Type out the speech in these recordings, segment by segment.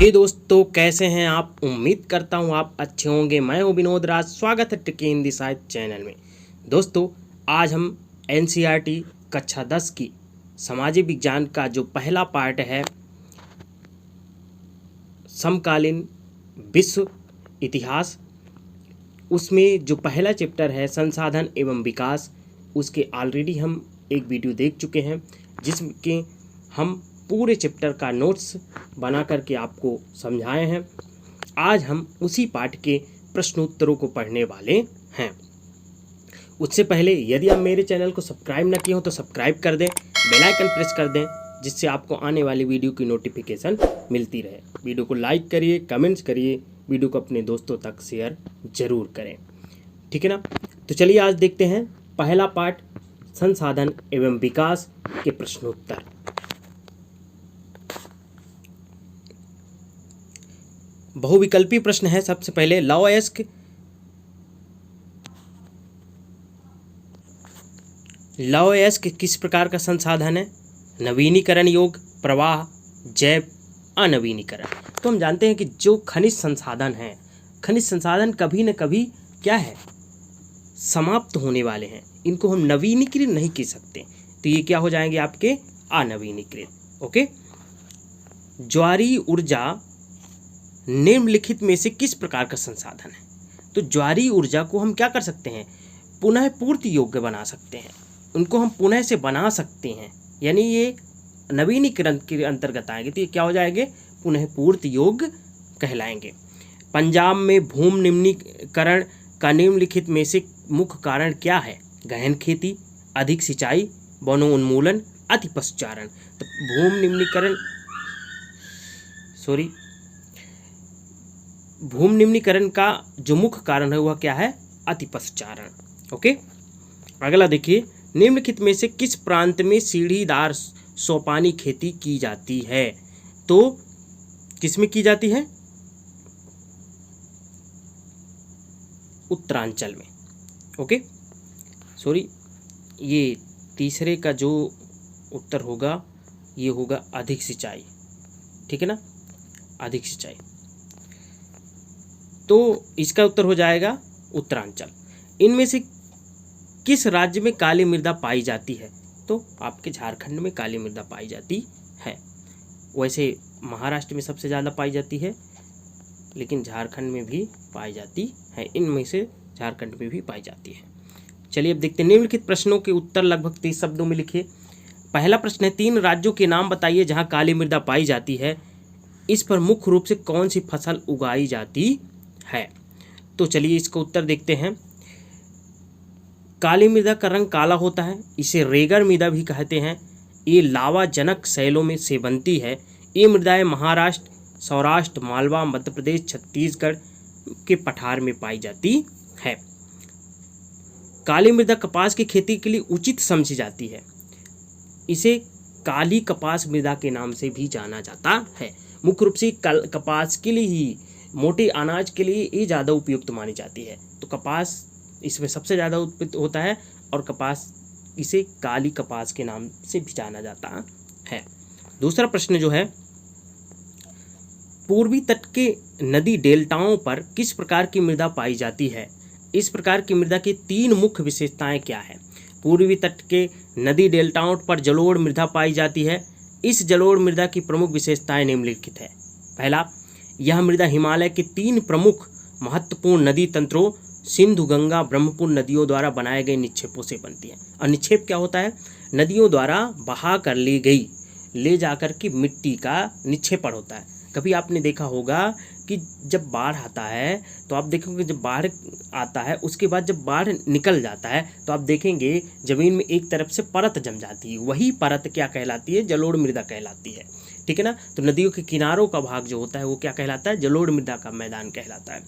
हे दोस्तों, कैसे हैं आप। उम्मीद करता हूं आप अच्छे होंगे। मैं हूं विनोद राज। स्वागत है टेक इन दी साइंस चैनल में। दोस्तों, आज हम एनसीईआरटी कक्षा 10 की सामाजिक विज्ञान का जो पहला पार्ट है, समकालीन विश्व इतिहास, उसमें जो पहला चैप्टर है संसाधन एवं विकास, उसके ऑलरेडी हम एक वीडियो देख चुके हैं, जिसके हम पूरे चैप्टर का नोट्स बना करके आपको समझाए हैं। आज हम उसी पाठ के प्रश्नोत्तरों को पढ़ने वाले हैं। उससे पहले यदि आप मेरे चैनल को सब्सक्राइब न किए हो तो सब्सक्राइब कर दें, बेल आइकन प्रेस कर दें, जिससे आपको आने वाली वीडियो की नोटिफिकेशन मिलती रहे। वीडियो को लाइक करिए, कमेंट्स करिए, वीडियो को अपने दोस्तों तक शेयर जरूर करें, ठीक है ना। तो चलिए आज देखते हैं पहला पाठ, संसाधन एवं विकास के प्रश्नोत्तर। बहुविकल्पी प्रश्न है। सबसे पहले, लवयस्क किस प्रकार का संसाधन है? नवीनीकरण योग्य, प्रवाह, जैव, अनवीनीकरण। तो हम जानते हैं कि जो खनिज संसाधन हैं, खनिज संसाधन कभी न कभी क्या है, समाप्त होने वाले हैं। इनको हम नवीनीकृत नहीं कर सकते, तो ये क्या हो जाएंगे आपके अनवीनीकृत। ओके। ज्वारीय ऊर्जा निम्नलिखित में से किस प्रकार का संसाधन है? तो ज्वारीय ऊर्जा को हम क्या कर सकते हैं, पुनः पूर्ति योग्य बना सकते हैं। उनको हम पुनः से बना सकते हैं, यानी ये नवीनीकरण के अंतर्गत आएंगे, तो ये क्या हो जाएंगे, पुनः पूर्ति योग्य कहलाएंगे। पंजाब में भूमि निम्नीकरण का निम्नलिखित में से मुख्य कारण क्या है? गहन खेती, अधिक सिंचाई, वनोन्मूलन, अति पशुचारण। तो भूमि निम्नीकरण का जो मुख्य कारण है वह क्या है? अति पशुचारण। ओके। अगला देखिए, निम्नलिखित में से किस प्रांत में सीढ़ीदार सोपानी खेती की जाती है? तो किसमें की जाती है? उत्तरांचल में। ओके, ये तीसरे का जो उत्तर होगा ये होगा अधिक सिंचाई, ठीक है ना, अधिक सिंचाई। तो इसका उत्तर हो जाएगा उत्तरांचल। इनमें से किस राज्य में काली मृदा पाई जाती है? तो आपके झारखंड में काली मृदा पाई जाती है। वैसे महाराष्ट्र में सबसे ज़्यादा पाई जाती है, लेकिन झारखंड में भी पाई जाती है। इनमें से झारखंड में भी पाई जाती है। चलिए अब देखते हैं निम्नलिखित प्रश्नों के उत्तर लगभग 30 शब्दों में लिखिए। पहला प्रश्न है, 3 राज्यों के नाम बताइए जहां काली मृदा पाई जाती है। इस पर मुख्य रूप से कौन सी फसल उगाई जाती है? तो चलिए इसका उत्तर देखते हैं। काली मृदा का रंग काला होता है, इसे रेगर मृदा भी कहते हैं। ये लावाजनक शैलों में से बनती है। ये मृदाएं महाराष्ट्र, सौराष्ट्र, मालवा, मध्य प्रदेश, छत्तीसगढ़ के पठार में पाई जाती है। काली मृदा कपास की खेती के लिए उचित समझी जाती है। इसे काली कपास मृदा के नाम से भी जाना जाता है। मुख्य रूप से कपास के लिए ही, मोटे अनाज के लिए ये ज़्यादा उपयुक्त मानी जाती है। तो कपास इसमें सबसे ज़्यादा उत्पन्न होता है और कपास, इसे काली कपास के नाम से भी जाना जाता है। दूसरा प्रश्न जो है, पूर्वी तट के नदी डेल्टाओं पर किस प्रकार की मृदा पाई जाती है? इस प्रकार की मृदा की 3 मुख्य विशेषताएं क्या है? पूर्वी तट के नदी डेल्टाओं पर जलोढ़ मृदा पाई जाती है। इस जलोढ़ मृदा की प्रमुख विशेषताएं निम्नलिखित है। पहला, यह मृदा हिमालय के 3 प्रमुख महत्वपूर्ण नदी तंत्रों सिंधु, गंगा, ब्रह्मपुत्र नदियों द्वारा बनाए गए निक्षेपों से बनती है। और निक्षेप क्या होता है? नदियों द्वारा बहा कर ले जाकर के मिट्टी का निक्षेपण होता है। कभी आपने देखा होगा कि जब बाढ़ आता है तो आप देखेंगे, जब बाढ़ आता है उसके बाद जब बाढ़ निकल जाता है तो आप देखेंगे ज़मीन में एक तरफ से परत जम जाती है। वही परत क्या कहलाती है? जलोढ़ मृदा कहलाती है, ठीक है ना। तो नदियों के किनारों का भाग जो होता है वो क्या कहलाता है? जलोढ़ मृदा का मैदान कहलाता है,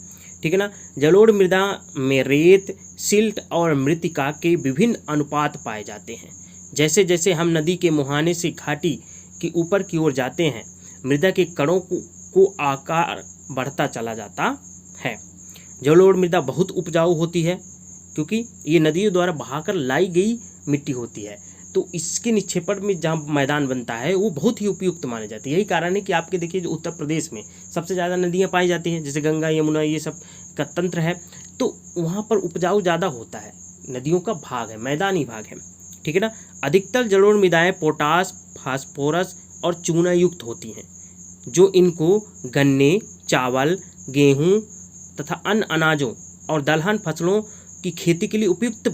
ठीक है ना। जलोढ़ मृदा में रेत, सिल्ट और मृत्तिका के विभिन्न अनुपात पाए जाते हैं। जैसे जैसे हम नदी के मुहाने से घाटी की ऊपर की ओर जाते हैं, मृदा के कणों को आकार बढ़ता चला जाता है। जलोढ़ मृदा बहुत उपजाऊ होती है क्योंकि ये नदियों द्वारा बहाकर लाई गई मिट्टी होती है। तो इसके निक्षेपण में जहाँ मैदान बनता है वो बहुत ही उपयुक्त माने जाती है। यही कारण है कि आपके देखिए जो उत्तर प्रदेश में सबसे ज़्यादा नदियाँ पाई जाती हैं, जैसे गंगा यमुना ये सब का तंत्र है, तो वहाँ पर उपजाऊ ज़्यादा होता है, नदियों का भाग है, मैदानी भाग है, ठीक है ना। अधिकतर जलोढ़ मृदाएँ पोटास, फास्फोरस और चूना युक्त होती हैं, जो इनको गन्ने, चावल, गेहूँ तथा अन्य अनाजों और दलहन फसलों की खेती के लिए उपयुक्त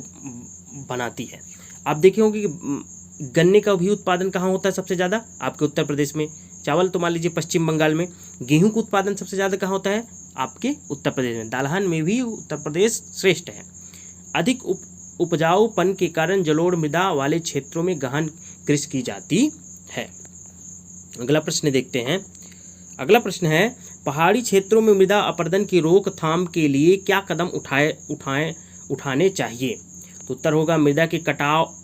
बनाती है। आप देखे होंगे कि गन्ने का भी उत्पादन कहाँ होता है सबसे ज़्यादा? आपके उत्तर प्रदेश में। चावल तो मान लीजिए पश्चिम बंगाल में। गेहूं का उत्पादन सबसे ज़्यादा कहाँ होता है? आपके उत्तर प्रदेश में। दलहन में भी उत्तर प्रदेश श्रेष्ठ है। अधिक उपजाऊपन के कारण जलोढ़ मृदा वाले क्षेत्रों में गहन कृषि की जाती है। अगला प्रश्न देखते हैं। अगला प्रश्न है, पहाड़ी क्षेत्रों में मृदा अपरदन की रोकथाम के लिए क्या कदम उठाने चाहिए? तो उत्तर होगा मृदा के कटाव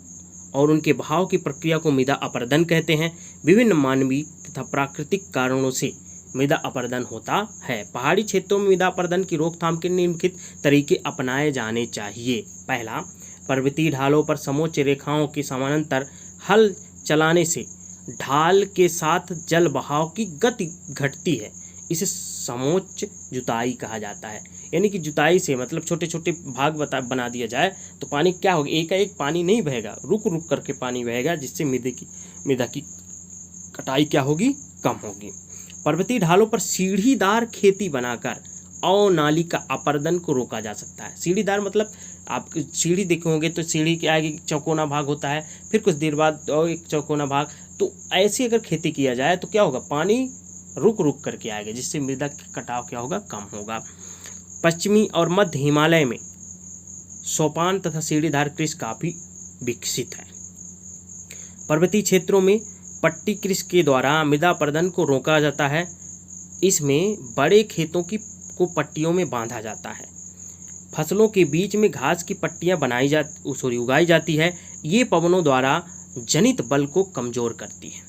और उनके बहाव की प्रक्रिया को मृदा अपरदन कहते हैं। विभिन्न मानवीय तथा प्राकृतिक कारणों से मृदा अपरदन होता है। पहाड़ी क्षेत्रों में मृदा अपरदन की रोकथाम के निम्नलिखित तरीके अपनाए जाने चाहिए। पहला, पर्वतीय ढालों पर समोच्च रेखाओं के समानांतर हल चलाने से ढाल के साथ जल बहाव की गति घटती है। इसे समोच्च जुताई कहा जाता है। यानी कि जुताई से मतलब छोटे छोटे भाग बना दिया जाए तो पानी क्या होगा, एक एक पानी नहीं बहेगा, रुक रुक करके पानी बहेगा, जिससे मृदा की कटाई क्या होगी, कम होगी। पर्वतीय ढालों पर सीढ़ीदार खेती बनाकर अवनाली का अपरदन को रोका जा सकता है। सीढ़ीदार मतलब आप सीढ़ी देखे होंगे तो सीढ़ी के आगे चौकोना भाग होता है, फिर कुछ देर बाद और एक चौकोना भाग, तो ऐसे अगर खेती किया जाए तो क्या होगा, पानी रुक रुक करके आएगा, जिससे मृदा का कटाव क्या होगा, कम होगा। पश्चिमी और मध्य हिमालय में सोपान तथा सीढ़ीदार कृषि काफी विकसित है। पर्वतीय क्षेत्रों में पट्टी कृषि के द्वारा मृदा अपरदन को रोका जाता है। इसमें बड़े खेतों को पट्टियों में बांधा जाता है। फसलों के बीच में घास की पट्टियां उगाई जाती है। ये पवनों द्वारा जनित बल को कमजोर करती है।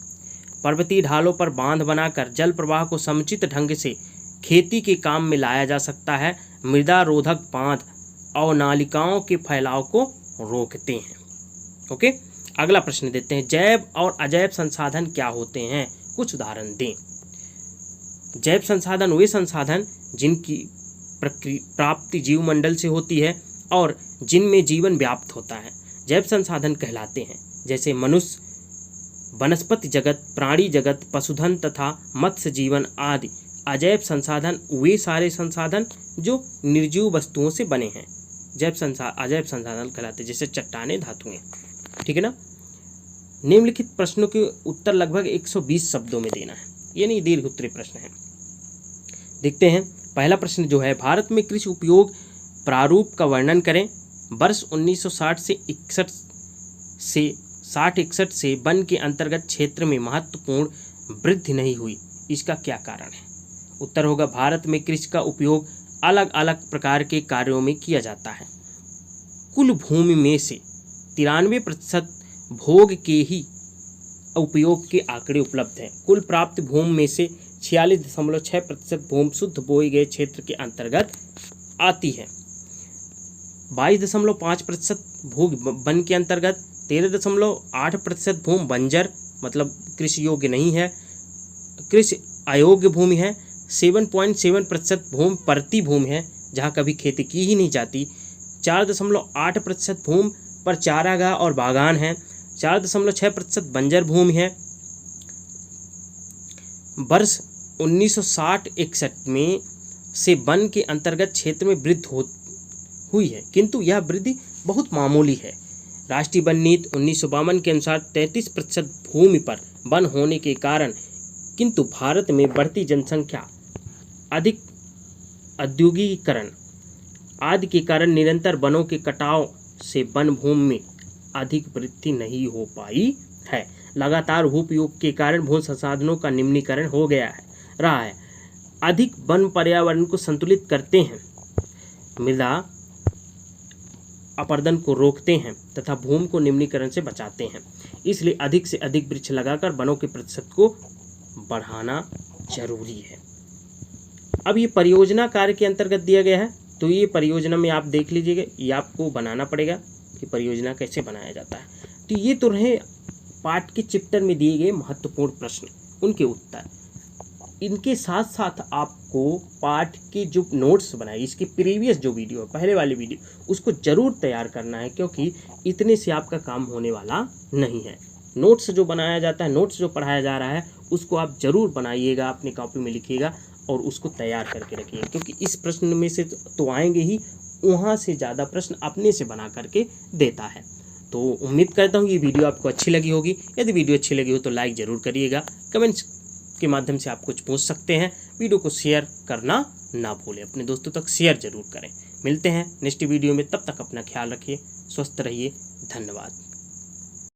पर्वतीय ढालों पर बांध बनाकर जल प्रवाह को समुचित ढंग से खेती के काम में लाया जा सकता है। मृदा रोधक बांध अवनालिकाओं के फैलाव को रोकते हैं। ओके, अगला प्रश्न देते हैं। जैव और अजैव संसाधन क्या होते हैं? कुछ उदाहरण दें। जैव संसाधन वे संसाधन जिनकी प्राप्ति जीवमंडल से होती है और जिनमें जीवन व्याप्त होता है, जैव संसाधन कहलाते हैं। जैसे मनुष्य, वनस्पति जगत, प्राणी जगत, पशुधन तथा मत्स्य जीवन आदि। अजैव संसाधन वे सारे संसाधन जो निर्जीव वस्तुओं से बने हैं, अजैव संसाधन कहलाते हैं, जैसे चट्टानें, धातुएं। ठीक है ना। निम्नलिखित प्रश्नों के उत्तर लगभग 120 शब्दों में देना है, ये नहीं दीर्घ उत्तरीय प्रश्न है। देखते हैं। पहला प्रश्न जो है, भारत में कृषि उपयोग प्रारूप का वर्णन करें। वर्ष 1960 से 61 से वन के अंतर्गत क्षेत्र में महत्वपूर्ण वृद्धि नहीं हुई, इसका क्या कारण है? उत्तर होगा भारत में कृषि का उपयोग अलग अलग प्रकार के कार्यों में किया जाता है। कुल भूमि में से 93% भोग के ही उपयोग के आंकड़े उपलब्ध हैं। कुल प्राप्त भूमि में से 46.6% भूमि शुद्ध बोए गए क्षेत्र के अंतर्गत आती है। 22.5% भूमि वन के अंतर्गत, 13.8% भूमि बंजर मतलब कृषि योग्य नहीं है, कृषि अयोग्य भूमि है। 7.7% भूमि परती भूमि है, जहाँ कभी खेती की ही नहीं जाती। 4.8% भूमि पर चारागाह और बागान है। 4.6% बंजर भूमि है। वर्ष 1960-61 में से वन के अंतर्गत क्षेत्र में वृद्धि हुई है, किंतु यह वृद्धि बहुत मामूली है। राष्ट्रीय वन नीति 1952 के अनुसार 33% भूमि पर वन होने के कारण, किंतु भारत में बढ़ती जनसंख्या, अधिक औद्योगिकीकरण आदि के कारण निरंतर वनों के कटाव से वन भूमि में अधिक वृद्धि नहीं हो पाई है। लगातार भूपयोग के कारण भू संसाधनों का निम्नीकरण हो रहा है। अधिक वन पर्यावरण को संतुलित करते हैं, मृदा अपरदन को रोकते हैं तथा भूमि को निम्नीकरण से बचाते हैं। इसलिए अधिक से अधिक वृक्ष लगाकर वनों के प्रतिशत को बढ़ाना जरूरी है। अब ये परियोजना कार्य के अंतर्गत दिया गया है, तो ये परियोजना में आप देख लीजिएगा, ये आपको बनाना पड़ेगा कि परियोजना कैसे बनाया जाता है। तो ये तो रहे पाठ के चैप्टर में दिए गए महत्वपूर्ण प्रश्न, उनके उत्तर। इनके साथ साथ आपको पाठ के जो नोट्स बनाए, इसके प्रीवियस जो वीडियो है, पहले वाली वीडियो, उसको ज़रूर तैयार करना है, क्योंकि इतने से आपका काम होने वाला नहीं है। नोट्स जो बनाया जाता है, नोट्स जो पढ़ाया जा रहा है, उसको आप ज़रूर बनाइएगा, अपनी कॉपी में लिखिएगा और उसको तैयार करके रखिएगा, क्योंकि इस प्रश्न में से तो आएंगे ही, वहाँ से ज़्यादा प्रश्न अपने से बना करके देता है। तो उम्मीद करता हूँ ये वीडियो आपको अच्छी लगी होगी। यदि वीडियो अच्छी लगी हो तो लाइक ज़रूर करिएगा, कमेंट्स के माध्यम से आप कुछ पूछ सकते हैं। वीडियो को शेयर करना ना भूलें, अपने दोस्तों तक शेयर जरूर करें। मिलते हैं नेक्स्ट वीडियो में, तब तक अपना ख्याल रखिए, स्वस्थ रहिए, धन्यवाद।